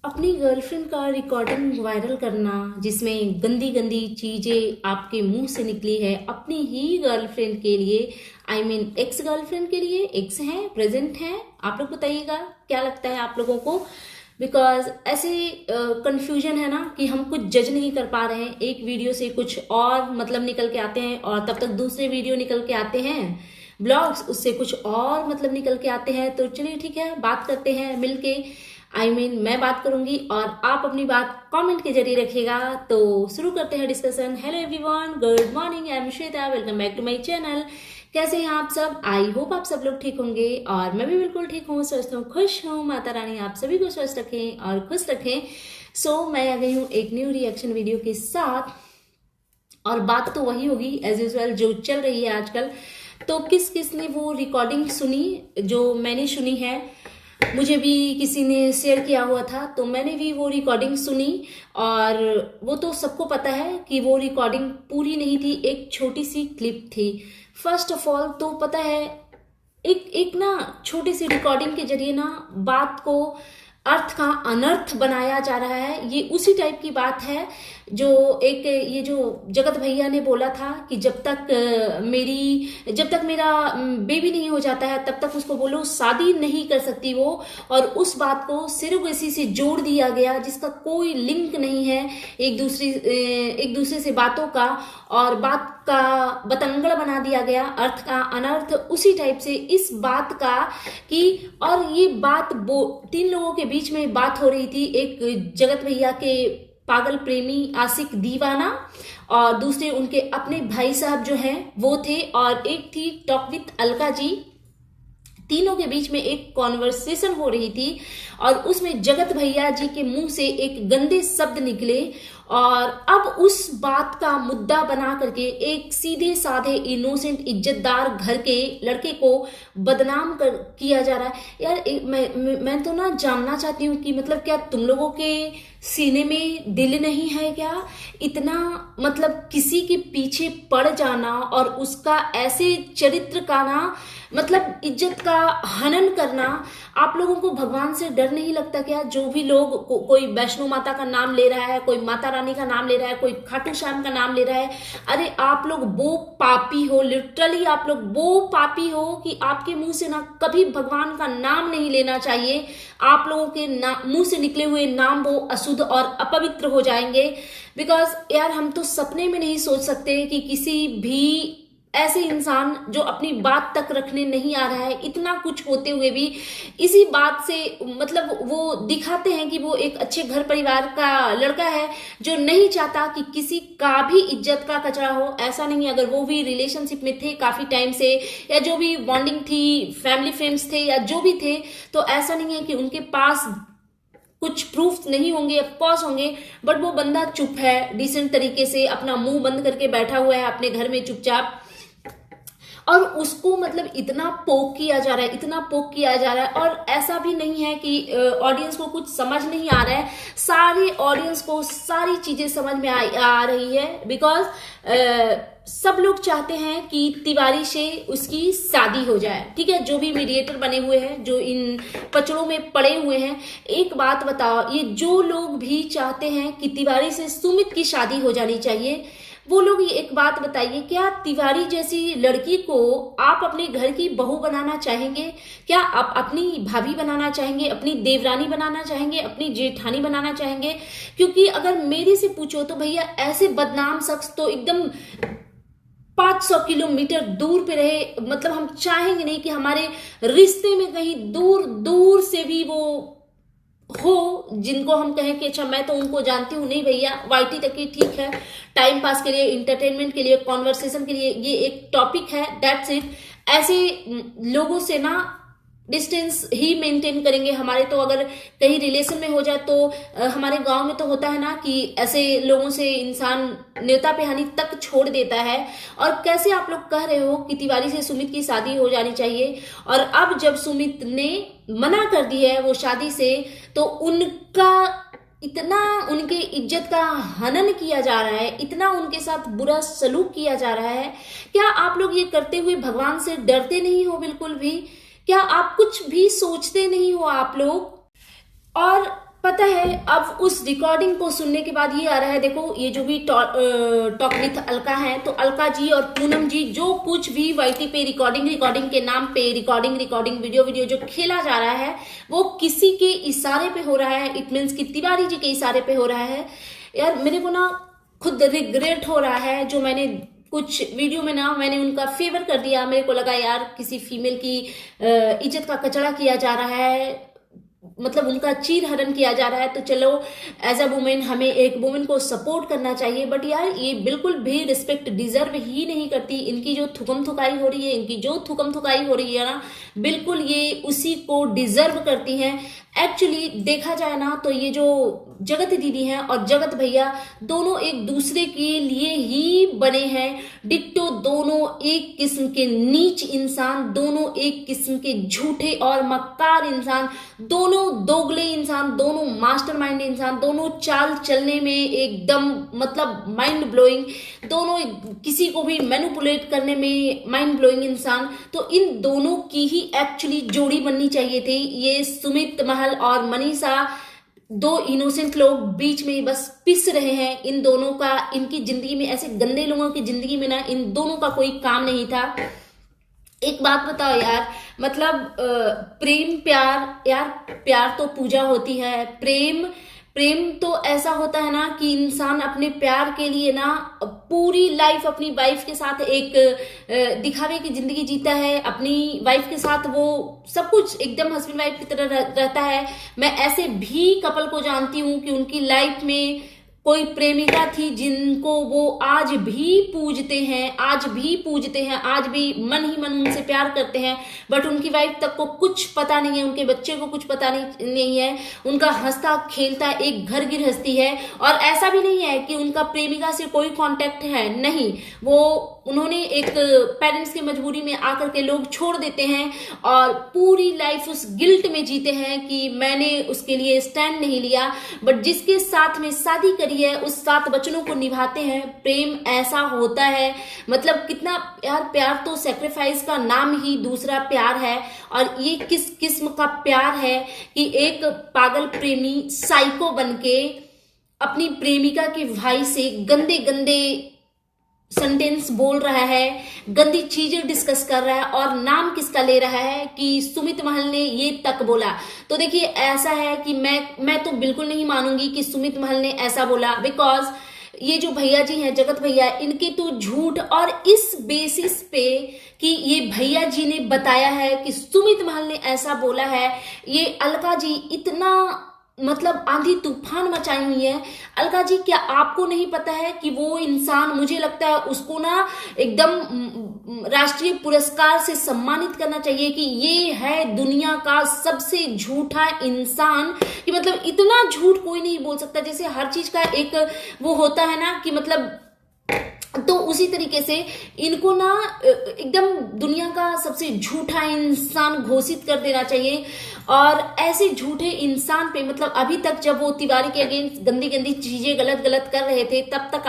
अपनी गर्लफ्रेंड का recording viral करना जिसमें गंदी गंदी चीजें आपके मुंह से निकली है अपनी ही गर्लफ्रेंड के लिए, आई मीन एक्स गर्लफ्रेंड के लिए। एक्स हैं, प्रेजेंट हैं, आप लोग बताइएगा क्या लगता है आप लोगों को। बिकॉज ऐसे कंफ्यूजन है ना कि हम कुछ जज नहीं कर पा रहे हैं। एक वीडियो से कुछ और मतलब निकल के आते हैं और तब तक दूसरे वीडियो निकल के आते हैं, ब्लॉग्स उससे कुछ और मतलब निकल के आते हैं। तो चलिए ठीक है, बात करते हैं मिलके। मैं बात करूंगी और आप अपनी बात कमेंट के जरिए रखिएगा। तो शुरू करते हैं discussion. Hello everyone, good morning, I am Shweta, welcome back to my channel. कैसे हैं आप सब? आई होप आप सब लोग ठीक होंगे और मैं भी बिल्कुल ठीक हूँ, स्वस्थ हूँ, खुश हूँ। माता रानी आप सभी को स्वस्थ रखें और खुश रखें। मैं आ गई हूँ एक न्यू रिएक्शन वीडियो के साथ और बात तो वही होगी एज यूजुअल जो चल रही है आजकल। तो किस किस ने वो रिकॉर्डिंग सुनी जो मैंने सुनी है, मुझे भी किसी ने शेयर किया हुआ था तो मैंने भी वो रिकॉर्डिंग सुनी। और वो तो सबको पता है कि वो रिकॉर्डिंग पूरी नहीं थी, एक छोटी सी क्लिप थी। फर्स्ट ऑफ ऑल तो पता है एक एक ना छोटी सी रिकॉर्डिंग के जरिए ना बात को अर्थ का अनर्थ बनाया जा रहा है। ये उसी टाइप की बात है जो एक ये जो जगत भैया ने बोला था कि जब तक मेरा बेबी नहीं हो जाता है तब तक उसको बोलो शादी नहीं कर सकती वो। और उस बात को सिरोगेसी से जोड़ दिया गया जिसका कोई लिंक नहीं है एक दूसरे से बातों का, और बात का बतंगड़ बना दिया गया, अर्थ का अनर्थ। उसी टाइप से इस बात का कि और ये बात तीन लोगों के बीच में बात हो रही थी। एक जगत भैया के पागल प्रेमी आशिक दीवाना और दूसरे उनके अपने भाई साहब जो हैं वो थे, और एक थी टॉक विथ अलका जी। तीनों के बीच में एक कॉन्वर्सेशन हो रही थी और उसमें जगत भैया जी के मुंह से एक गंदे शब्द निकले और अब उस बात का मुद्दा बना करके एक सीधे साधे इनोसेंट इज्जतदार घर के लड़के को बदनाम किया जा रहा है। यार मैं तो ना जानना चाहती हूँ कि मतलब क्या तुम लोगों के सीने में दिल नहीं है क्या? इतना मतलब किसी के पीछे पड़ जाना और उसका ऐसे चरित्र का ना मतलब इज्जत का हनन करना। आप लोगों को भगवान से डर नहीं लगता क्या? जो भी लोग कोई वैष्णो माता का नाम ले रहा है, कोई माता रानी का नाम ले रहा है, कोई खाटू श्याम का नाम ले रहा है, अरे आप लोग वो पापी हो, लिटरली आप लोग वो पापी हो कि आपके मुंह से ना कभी भगवान का नाम नहीं लेना चाहिए। आप लोगों के मुंह से निकले हुए नाम वो अशुद्ध और अपवित्र हो जाएंगे। बिकॉज यार हम तो सपने में नहीं सोच सकते कि किसी भी ऐसे इंसान जो अपनी बात तक रखने नहीं आ रहा है, इतना कुछ होते हुए भी इसी बात से मतलब वो दिखाते हैं कि वो एक अच्छे घर परिवार का लड़का है जो नहीं चाहता कि किसी का भी इज्जत का कचरा हो। ऐसा नहीं है, अगर वो भी रिलेशनशिप में थे काफी टाइम से या जो भी बॉन्डिंग थी, फैमिली फ्रेंड्स थे या जो भी थे, तो ऐसा नहीं है कि उनके पास कुछ प्रूफ नहीं होंगे, ऑफकोर्स होंगे, बट वो बंदा चुप है, डिसेंट तरीके से अपना मुंह बंद करके बैठा हुआ है अपने घर में चुपचाप। और उसको मतलब इतना पोक किया जा रहा है, इतना पोक किया जा रहा है। और ऐसा भी नहीं है कि ऑडियंस को कुछ समझ नहीं आ रहा है, सारे ऑडियंस को सारी चीजें समझ में आ रही है। बिकॉज सब लोग चाहते हैं कि तिवारी से उसकी शादी हो जाए, ठीक है? जो भी मीडिएटर बने हुए हैं, जो इन पचड़ों में पड़े हुए हैं, एक बात बताओ, ये जो लोग भी चाहते हैं कि तिवारी से सुमित की शादी हो जानी चाहिए, वो लोग ये एक बात बताइए, क्या तिवारी जैसी लड़की को आप अपने घर की बहू बनाना चाहेंगे? क्या आप अपनी भाभी बनाना चाहेंगे, अपनी देवरानी बनाना चाहेंगे, अपनी जेठानी बनाना चाहेंगे? क्योंकि अगर मेरे से पूछो तो भैया ऐसे बदनाम शख्स तो एकदम 500 किलोमीटर दूर पे रहे। मतलब हम चाहेंगे नहीं कि हमारे रिश्ते में कहीं दूर दूर से भी वो हो जिनको हम कहें कि अच्छा मैं तो उनको जानती हूँ। नहीं भैया, वाईटी तक ही ठीक है, टाइम पास के लिए, इंटरटेनमेंट के लिए, कॉन्वर्सेशन के लिए ये एक टॉपिक है, दैट्स इट। ऐसे लोगों से ना डिस्टेंस ही मेंटेन करेंगे। हमारे तो अगर कहीं रिलेशन में हो जाए तो हमारे गांव में तो होता है ना कि ऐसे लोगों से इंसान न्योता पे हानि तक छोड़ देता है। और कैसे आप लोग कह रहे हो कि तिवारी से सुमित की शादी हो जानी चाहिए, और अब जब सुमित ने मना कर दी है वो शादी से, तो उनका इतना उनके इज्जत का हनन किया जा रहा है, इतना उनके साथ बुरा सलूक किया जा रहा है। क्या आप लोग ये करते हुए भगवान से डरते नहीं हो बिल्कुल भी? क्या आप कुछ भी सोचते नहीं हो आप लोग? और पता है अब उस रिकॉर्डिंग को सुनने के बाद ये आ रहा है, देखो ये जो भी टॉक विथ अलका है, तो अलका जी और पूनम जी जो कुछ भी वाईटी पे रिकॉर्डिंग के नाम पे रिकॉर्डिंग वीडियो जो खेला जा रहा है वो किसी के इशारे पे हो रहा है। इट मीन्स कि तिवारी जी के इशारे पे हो रहा है। यार मेरे को ना खुद रिग्रेट हो रहा है, जो मैंने कुछ वीडियो में ना मैंने उनका फेवर कर दिया। मेरे को लगा यार किसी फीमेल की इज्जत का कचड़ा किया जा रहा है, मतलब उनका चीर हरण किया जा रहा है, तो चलो एज अ वुमेन हमें एक वुमेन को सपोर्ट करना चाहिए। बट यार ये बिल्कुल भी रिस्पेक्ट डिजर्व ही नहीं करती। इनकी जो थुकम थुकाई हो रही है ना, बिल्कुल ये उसी को डिजर्व करती हैं। एक्चुअली देखा जाए ना तो ये जो जगत दीदी हैं और जगत भैया दोनों एक दूसरे के लिए ही बने हैं। डिट्टो दोनों एक किस्म के नीच इंसान, दोनों एक किस्म के झूठे और मक्कार इंसान, दोनों दोगले इंसान, दोनों मास्टरमाइंड इंसान, दोनों चाल चलने में एकदम मतलब माइंड ब्लोइंग, दोनों किसी को भी मैनिपुलेट करने में माइंड ब्लोइंग इंसान। तो इन दोनों की ही एक्चुअली जोड़ी बननी चाहिए थी। ये सुमित महल और मनीषा दो इनोसेंट लोग बीच में बस पिस रहे हैं। इन दोनों का इनकी जिंदगी में, ऐसे गंदे लोगों की जिंदगी में ना इन दोनों का कोई काम नहीं था। एक बात बताओ यार, मतलब प्रेम प्यार, यार प्यार तो पूजा होती है, प्रेम तो ऐसा होता है ना कि इंसान अपने प्यार के लिए ना पूरी लाइफ अपनी वाइफ के साथ एक दिखावे की जिंदगी जीता है। अपनी वाइफ के साथ वो सब कुछ एकदम हस्बैंड वाइफ की तरह रहता है। मैं ऐसे भी कपल को जानती हूँ कि उनकी लाइफ में कोई प्रेमिका थी जिनको वो आज भी पूजते हैं, आज भी मन ही मन उनसे प्यार करते हैं, बट उनकी वाइफ तक को कुछ पता नहीं है, उनके बच्चे को कुछ पता नहीं है। उनका हंसता खेलता एक घर गृहस्थी है, और ऐसा भी नहीं है कि उनका प्रेमिका से कोई कांटेक्ट है, नहीं। वो उन्होंने एक पेरेंट्स की मजबूरी में आकर के लोग छोड़ देते हैं और पूरी लाइफ उस गिल्ट में जीते हैं कि मैंने उसके लिए स्टैंड नहीं लिया। बट जिसके साथ में शादी करी है उस 7 बच्चों को निभाते हैं। प्रेम ऐसा होता है, मतलब कितना यार, प्यार तो सेक्रीफाइस का नाम ही दूसरा प्यार है। और ये किस किस्म का प्यार है कि एक पागल प्रेमी साइको बनके अपनी प्रेमिका के भाई से गंदे गंदे सेंटेंस बोल रहा है, गंदी चीजें डिस्कस कर रहा है, और नाम किसका ले रहा है कि सुमित महल ने ये तक बोला। तो देखिए ऐसा है कि मैं तो बिल्कुल नहीं मानूंगी कि सुमित महल ने ऐसा बोला, बिकॉज ये जो भैया जी हैं, जगत भैया, इनके तो झूठ, और इस बेसिस पे कि ये भैया जी ने बताया है कि सुमित महल ने ऐसा बोला है, ये अलका जी इतना मतलब आंधी तूफान मचाई हुई है। अलका जी, क्या आपको नहीं पता है कि वो इंसान, मुझे लगता है उसको ना एकदम राष्ट्रीय पुरस्कार से सम्मानित करना चाहिए कि ये है दुनिया का सबसे झूठा इंसान, कि मतलब इतना झूठ कोई नहीं बोल सकता। जैसे हर चीज का एक वो होता है ना कि मतलब, तो उसी तरीके से इनको ना एकदम दुनिया का सबसे झूठा इंसान घोषित कर देना चाहिए। और ऐसे झूठे इंसान पे, मतलब अभी तक जब वो तिवारी के अगेंस्ट गंदी गंदी चीजें गलत कर रहे थे, तब तक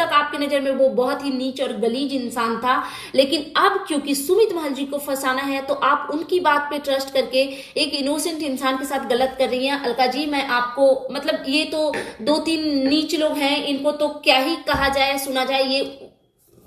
आपकी नजर में वो बहुत ही नीच और गलीज इंसान था। लेकिन अब क्योंकि सुमित महल जी को फंसाना है, तो आप उनकी बात पे ट्रस्ट करके एक इनोसेंट इंसान के साथ गलत कर रही हैं। अलका जी, मैं आपको, मतलब ये तो 2-3 नीच लोग हैं, इनको तो क्या ही कहा जाए, सुना जाए, ये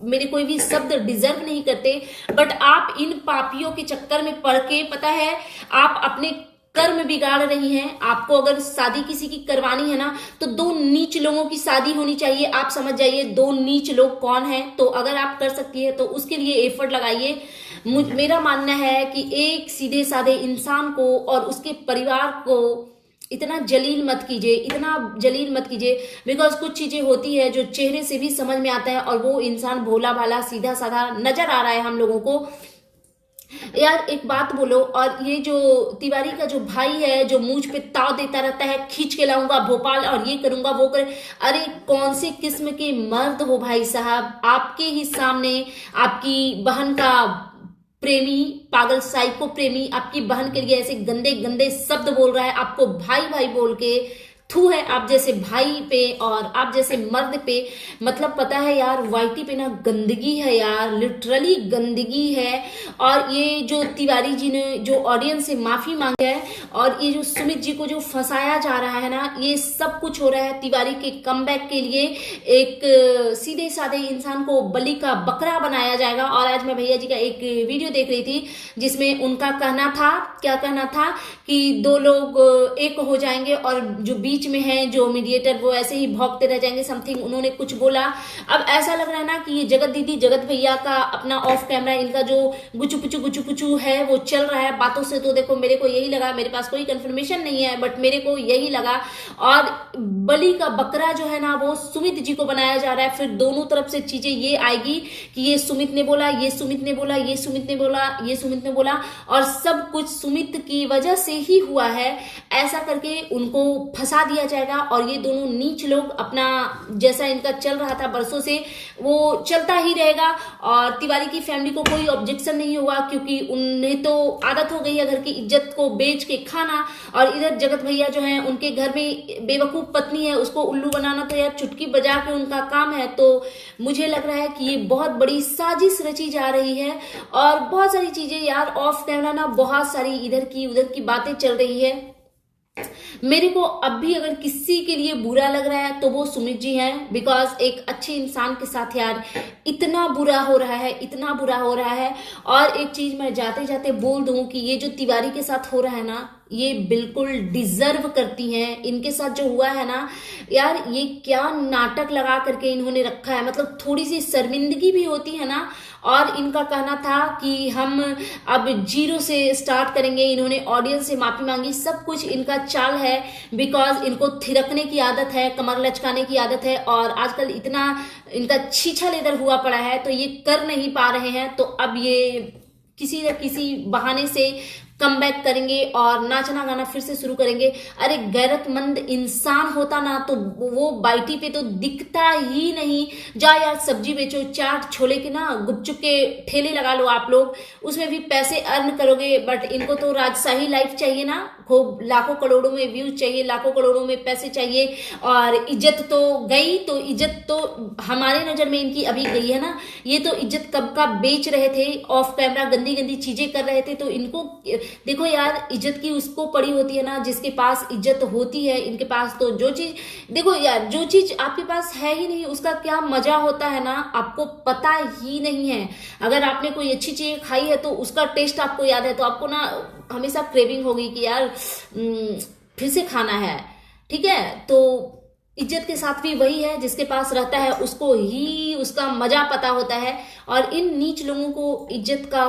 मेरे कोई भी शब्द डिजर्व नहीं करते। बट आप इन पापियों के चक्कर में पड़ के, पता है, आप अपने कर्म बिगाड़ रही हैं। आपको अगर शादी किसी की करवानी है ना, तो 2 नीच लोगों की शादी होनी चाहिए। आप समझ जाइए 2 नीच लोग कौन है। तो अगर आप कर सकती है तो उसके लिए एफर्ट लगाइए। मेरा मानना है कि एक सीधे साधे इंसान को और उसके परिवार को इतना जलील मत कीजिए, बिकॉज कुछ चीजें होती है जो चेहरे से भी समझ में आता है, और वो इंसान भोला भाला सीधा साधा नजर आ रहा है हम लोगों को। यार एक बात बोलो, और ये जो तिवारी का जो भाई है, जो मुझ पे ताव देता रहता है, खींच के लाऊंगा भोपाल और ये करूंगा वो कर, अरे कौन से किस्म के मर्द हो भाई साहब। आपके ही सामने आपकी बहन का प्रेमी, पागल साइको प्रेमी, आपकी बहन के लिए ऐसे गंदे गंदे शब्द बोल रहा है, आपको भाई भाई बोल के, थू है आप जैसे भाई पे और आप जैसे मर्द पे। मतलब पता है यार, वाईटी पे ना गंदगी है यार, लिटरली गंदगी है। और ये जो तिवारी जी ने जो ऑडियंस से माफी मांगी है और ये जो सुमित जी को जो फंसाया जा रहा है ना, ये सब कुछ हो रहा है तिवारी के कमबैक के लिए। एक सीधे साधे इंसान को बलि का बकरा बनाया जाएगा। और आज मैं भैया जी का एक वीडियो देख रही थी जिसमें उनका कहना था, क्या कहना था कि दो लोग एक हो जाएंगे और जो बीच में है जो मीडिएटर वो ऐसे ही भौंकते रह जाएंगे, समथिंग उन्होंने कुछ बोला। अब ऐसा लग रहा है ना कि ये जगत दीदी जगत भैया का अपना ऑफ कैमरा इनका जो गुचू पुचू है वो चल रहा है। बातों से तो देखो मेरे को यही लगा, मेरे पास कोई कंफर्मेशन नहीं है बट मेरे को यही लगा। और बलि का बकरा जो है ना वो सुमित जी को बनाया जा रहा है। फिर दोनों तरफ से चीजें ये आएगी कि ये सुमित ने बोला, ये सुमित ने बोला, ये सुमित ने बोला, ये सुमित ने बोला और सब कुछ सुमित की वजह से ही हुआ है। ऐसा करके उनको फंसा दिया जाएगा और ये दोनों नीच लोग अपना जैसा इनका चल रहा था बरसों से वो चलता ही रहेगा। और तिवारी की फैमिली को कोई ऑब्जेक्शन नहीं होगा क्योंकि उन्हें तो आदत हो गई है घर की इज्जत को बेच के खाना। और इधर जगत भैया जो है उनके घर में बेवकूफ पत्नी है, उसको उल्लू बनाना तो यार चुटकी बजा के उनका काम है। तो मुझे लग रहा है कि ये बहुत बड़ी साजिश रची जा रही है और बहुत सारी चीजें यार ऑफ कैमरा ना बहुत सारी इधर की उधर की बातें चल रही है। मेरे को अब भी अगर किसी के लिए बुरा लग रहा है तो वो सुमित जी हैं। बिकॉज एक अच्छे इंसान के साथ यार इतना बुरा हो रहा है, इतना बुरा हो रहा है। और एक चीज मैं जाते जाते बोल दूं कि ये जो तिवारी के साथ हो रहा है ना ये बिल्कुल डिजर्व करती हैं। इनके साथ जो हुआ है ना यार, ये क्या नाटक लगा करके इन्होंने रखा है। मतलब थोड़ी सी शर्मिंदगी भी होती है ना। और इनका कहना था कि हम अब जीरो से स्टार्ट करेंगे। इन्होंने ऑडियंस से माफी मांगी, सब कुछ इनका चाल है। बिकॉज इनको थिरकने की आदत है, कमर लचकाने की आदत है और आजकल इतना इनका छीछा लेदर हुआ पड़ा है तो ये कर नहीं पा रहे हैं। तो अब ये किसी न किसी बहाने से कम बैक करेंगे और नाचना गाना फिर से शुरू करेंगे। अरे गैरतमंद इंसान होता ना तो वो बाईटी पे तो दिखता ही नहीं। जा यार सब्जी बेचो, चाट छोले के ना गुपचुप के ठेले लगा लो आप लोग, उसमें भी पैसे अर्न करोगे। बट इनको तो राजशाही लाइफ चाहिए ना, खूब लाखों करोड़ों में व्यूज चाहिए, लाखों करोड़ों में पैसे चाहिए। और इज्जत तो गई, तो इज्जत तो हमारे नजर में इनकी अभी गई है ना। ये तो इज्जत कब का बेच रहे थे, ऑफ कैमरा गंदी गंदी चीजें कर रहे थे। तो इनको देखो यार, इज्जत की उसको पड़ी होती है ना जिसके पास इज्जत होती है। इनके पास तो जो चीज, देखो यार जो चीज आपके पास है ही नहीं उसका क्या मजा होता है ना, आपको पता ही नहीं है। अगर आपने कोई अच्छी चीज खाई है तो उसका टेस्ट आपको याद है तो आपको ना हमेशा क्रेविंग होगी कि यार फिर से खाना है। ठीक है, तो इज्जत के साथ भी वही है, जिसके पास रहता है उसको ही उसका मजा पता होता है। और इन नीच लोगों को इज्जत का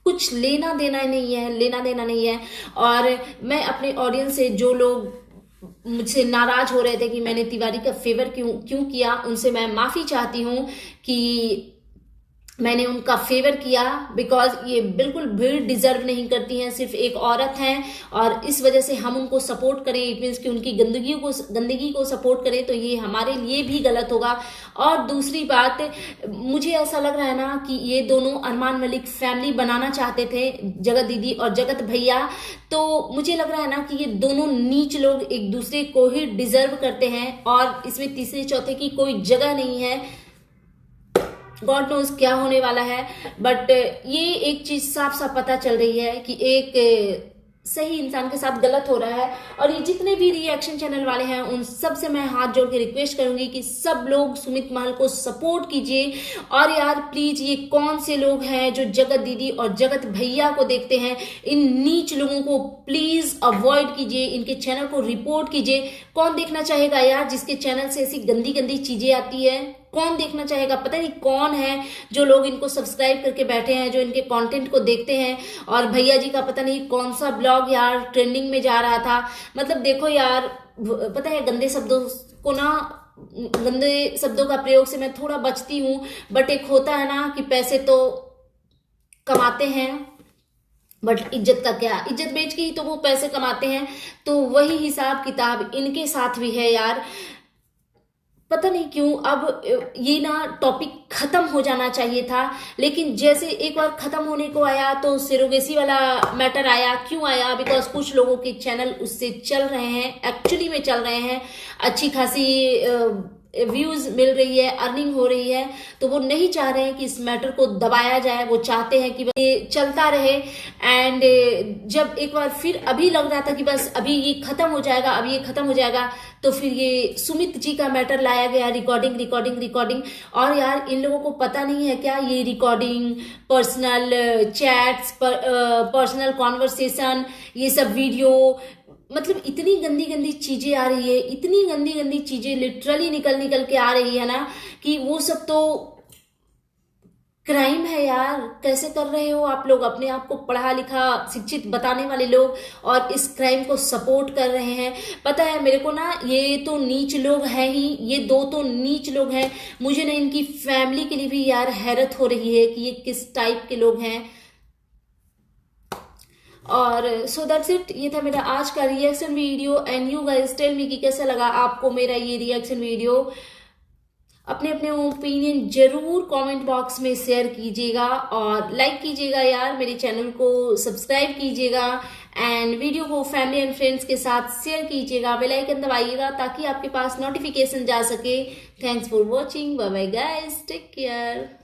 कुछ लेना देना नहीं है, लेना देना नहीं है। और मैं अपने ऑडियंस से, जो लोग मुझसे नाराज हो रहे थे कि मैंने तिवारी का फेवर क्यों किया, उनसे मैं माफी चाहती हूँ कि मैंने उनका फेवर किया। बिकॉज ये बिल्कुल भी डिजर्व नहीं करती हैं, सिर्फ एक औरत हैं और इस वजह से हम उनको सपोर्ट करें, इट मीन्स कि उनकी गंदगी को सपोर्ट करें तो ये हमारे लिए भी गलत होगा। और दूसरी बात, मुझे ऐसा लग रहा है ना कि ये दोनों अरमान मलिक फैमिली बनाना चाहते थे, जगत दीदी और जगत भैया। तो मुझे लग रहा है ना कि ये दोनों नीच लोग एक दूसरे को ही डिजर्व करते हैं और इसमें तीसरे चौथे की कोई जगह नहीं है। गॉड नोज क्या होने वाला है। बट ये एक चीज साफ साफ पता चल रही है कि एक सही इंसान के साथ गलत हो रहा है। और ये जितने भी रिएक्शन चैनल वाले हैं उन सब से मैं हाथ जोड़ के रिक्वेस्ट करूंगी कि सब लोग सुमित महल को सपोर्ट कीजिए। और यार प्लीज, ये कौन से लोग हैं जो जगत दीदी और जगत भैया को देखते हैं, इन नीच लोगों को प्लीज अवॉइड कीजिए, इनके चैनल को रिपोर्ट कीजिए। कौन देखना चाहेगा यार जिसके चैनल से ऐसी गंदी गंदी चीजें आती है, कौन देखना चाहेगा। पता नहीं कौन है जो लोग इनको सब्सक्राइब करके बैठे हैं, जो इनके कंटेंट को देखते हैं। और भैया जी का पता नहीं कौन सा ब्लॉग यार ट्रेंडिंग में जा रहा था। मतलब देखो यार, पता है गंदे शब्दों को ना, गंदे शब्दों का प्रयोग से मैं थोड़ा बचती हूँ। बट एक होता है ना कि पैसे तो कमाते हैं बट इज्जत का क्या, इज्जत बेच के ही तो वो पैसे कमाते हैं। तो वही हिसाब किताब इनके साथ भी है यार। पता नहीं क्यों अब ये ना टॉपिक खत्म हो जाना चाहिए था, लेकिन जैसे एक बार खत्म होने को आया तो सिरोगेसी वाला मैटर आया। क्यों आया? बिकॉज कुछ लोगों के चैनल उससे चल रहे हैं, एक्चुअली में चल रहे हैं, अच्छी खासी व्यूज मिल रही है, अर्निंग हो रही है, तो वो नहीं चाह रहे हैं कि इस मैटर को दबाया जाए। वो चाहते हैं कि ये चलता रहे। एंड जब एक बार फिर अभी लग रहा था कि बस अभी ये खत्म हो जाएगा, अभी ये खत्म हो जाएगा, तो फिर ये सुमित जी का मैटर लाया गया, रिकॉर्डिंग रिकॉर्डिंग रिकॉर्डिंग। और यार इन लोगों को पता नहीं है क्या, ये recording, personal chats, personal conversation, ये सब वीडियो, मतलब इतनी गंदी गंदी चीजें आ रही है, इतनी गंदी गंदी चीजें लिटरली निकल निकल के आ रही है ना, कि वो सब तो क्राइम है यार। कैसे कर रहे हो आप लोग, अपने आप को पढ़ा लिखा शिक्षित बताने वाले लोग, और इस क्राइम को सपोर्ट कर रहे हैं। पता है मेरे को ना, ये तो नीच लोग हैं ही, ये दो तो नीच लोग हैं। मुझे ना इनकी फैमिली के लिए भी यार हैरत हो रही है कि ये किस टाइप के लोग हैं। और सो दैट्स इट, ये था मेरा आज का reaction video. And you guys tell me कि कैसा लगा आपको मेरा ये रिएक्शन वीडियो। अपने अपने ओपिनियन जरूर कमेंट बॉक्स में शेयर कीजिएगा, और लाइक कीजिएगा यार, मेरे चैनल को सब्सक्राइब कीजिएगा, एंड वीडियो को फैमिली एंड फ्रेंड्स के साथ शेयर कीजिएगा, बेल आइकन दबाइएगा ताकि आपके पास नोटिफिकेशन जा सके। Thanks for watching, bye bye guys, take care.